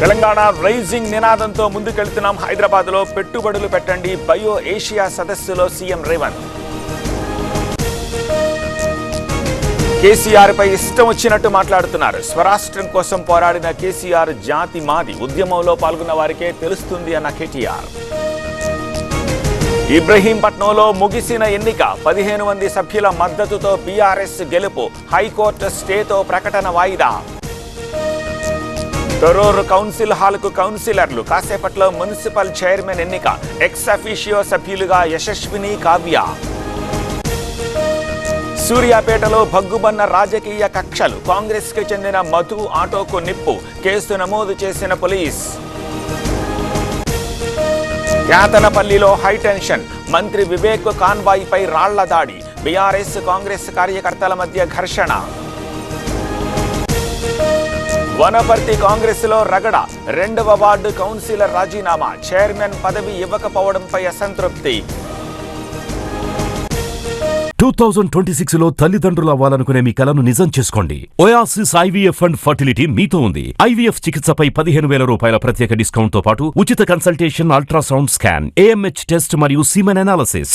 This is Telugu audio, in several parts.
తెలంగాణ రైజింగ్ నినాదంతో ముందుకెళ్తున్నాం. హైదరాబాద్లో పెట్టుబడులు పెట్టండి బయో ఏషియా సదస్సులో సీఎం రేవంత్. కేసీఆర్ పై ఇష్టం వచ్చినట్టు మాట్లాడుతున్నారు. స్వరాష్ట్రం కోసం పోరాడిన కేసీఆర్ జాతి మాది, ఉద్యమంలో పాల్గొన్న వారికే తెలుస్తుంది అన్న కేటీఆర్. ఇబ్రహీంపట్నంలో ముగిసిన ఎన్నిక, 15 మంది సభ్యుల మద్దతుతో బీఆర్ఎస్ గెలుపు, హైకోర్టు స్టేతో ప్రకటన వాయిదా. తొర్రూరు కౌన్సిల్ హాల్కు కౌన్సిలర్లు, కాసేపట్లో మున్సిపల్ చైర్మన్ ఎన్నిక, ఎక్స్ అఫీషియో సభ్యులుగా యశస్విని, కావ్య. సూర్యాపేటలో భగ్గుబన్న రాజకీయ కక్షలు, కాంగ్రెస్ కి చెందిన మధు ఆటోకు నిప్పు, కేసు నమోదు చేసిన పోలీస్. యాతనపల్లిలో హైటెన్షన్, మంత్రి వివేక్ కాన్వాయ్ పై రాళ్ల దాడి, బీఆర్ఎస్ కాంగ్రెస్ కార్యకర్తల మధ్య ఘర్షణ. వనపర్తి కాంగ్రెస్ లో రగడ, 2వ వార్డు కౌన్సిలర్ రాజీనామా, చైర్మన్ పదవి ఇవ్వకపోవడంపై అసంతృప్తి. 2026లో తల్లిదండ్రులు అవ్వాలనుకునే మీ కలను నిజం చేసుకోండి. ఓయాసిస్ ఐవీఎఫ్ అండ్ ఫర్టిలిటీ మీతో ఉంది. ఐవీఎఫ్ చికిత్సపై 15,000 రూపాయల ప్రత్యేక డిస్కౌంట్ తో పాటు ఉచిత consultation, ultrasound scan, AMH test మరియు సీమెన్ అనాలిసిస్.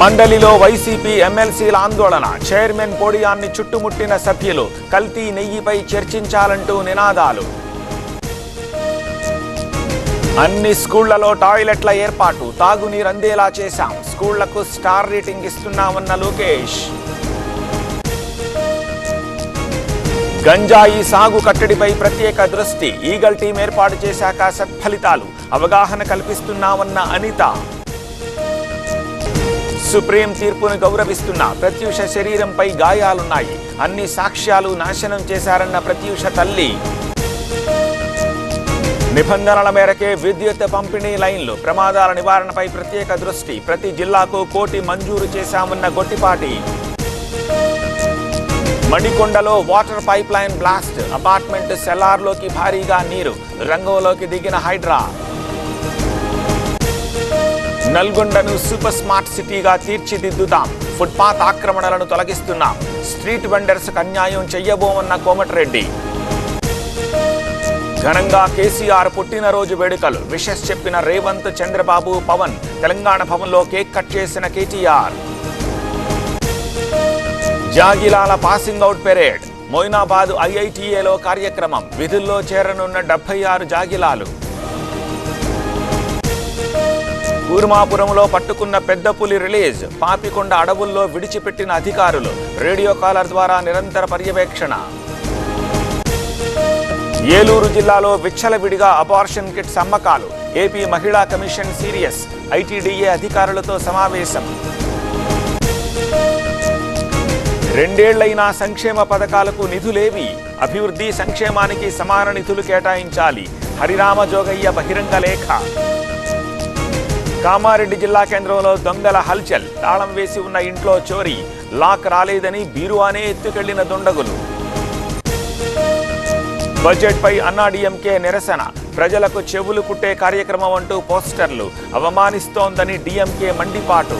మండలిలో వైసీపీ ఎమ్మెల్సీల ఆందోళన, చైర్మన్ పోడియాన్ని చుట్టుముట్టిన సభ్యులు, కల్తీ నెయ్యిపై చర్చించాలంటూ నినాదాలు. అన్ని స్కూళ్లలో టాయిలెట్ల ఏర్పాటు, తాగునీరు అందేలా చేశాం, స్కూళ్లకు స్టార్ రేటింగ్ ఇస్తున్నామన్న లోకేష్. గంజాయి సాగు కట్టడిపై ప్రత్యేక దృష్టి, ఈగల్ టీం ఏర్పాటు చేశాక సత్ఫలితాలు, అవగాహన కల్పిస్తున్నామన్న అనిత. సుప్రీం తీర్పును గౌరవిస్తున్న ప్రత్యూష శరీరంపై గాయాలున్నాయి, అన్ని సాక్ష్యాలు నాశనం చేశారన్న ప్రత్యూష తల్లి. నిబంధనల మేరకే విద్యుత్ పంపిణీ లైన్లు, ప్రమాదాల నివారణపై ప్రత్యేక దృష్టి, ప్రతి జిల్లాకు 1 కోటి మంజూరు చేశామన్న గొట్టిపాటి. మణికొండలో water pipe line blast, apartment సెల్లార్లోకి భారీగా నీరు, రంగంలోకి దిగిన హైడ్రా. నల్గొండను సూపర్ స్మార్ట్ సిటీగా తీర్చిదిద్దుతాం, ఫుట్పాత్ ఆక్రమణలను తొలగిస్తున్నాం, స్ట్రీట్ వెండర్స్కు అన్యాయం చెయ్యబోమన్న కోమటిరెడ్డి. ఘనంగా కేసీఆర్ పుట్టినరోజు వేడుకలు, విషెస్ చెప్పిన రేవంత్, చంద్రబాబు, పవన్. తెలంగాణ భవన్లో కేక్ కట్ చేసిన కేటీఆర్. జాగిలాల పాసింగ్ అవుట్ పెరేడ్, మొయినాబాద్ ఐఐటీఏలో కార్యక్రమం, విధుల్లో చేరనున్న 76 జాగిలాలు. కూర్మాపురంలో పట్టుకున్న పెద్ద పులి రిలీజ్, పాపికొండ అడవుల్లో విడిచిపెట్టిన అధికారులు, రేడియో కాలర్ ద్వారా నిరంతర పర్యవేక్షణ. ఏలూరు జిల్లాలో విచ్చలవిడిగా అబార్షన్ కిట్స్ అమ్మకాలు, ఏపీ మహిళా కమిషన్ సీరియస్, ఐటీడీఏ అధికారులతో సమావేశం. 2 ఏళ్లైనా సంక్షేమ పథకాలకు నిధులేవి, అభివృద్ధి సంక్షేమానికి సమాన నిధులు కేటాయించాలి, హరిరామ జోగయ్య బహిరంగ లేఖ. కామారెడ్డి జిల్లా కేంద్రంలో దొంగల హల్చల్, తాళం వేసి ఉన్న ఇంట్లో చోరీ, లాక్ రాలేదని బీరువానే ఎత్తుకెళ్లిన దుండగులు. బడ్జెట్ పై అన్నాడీఎంకే నిరసన, ప్రజలకు చెవులు కుట్టే కార్యక్రమం అంటూ పోస్టర్లు, అవమానిస్తోందని డీఎంకే మండిపాటు.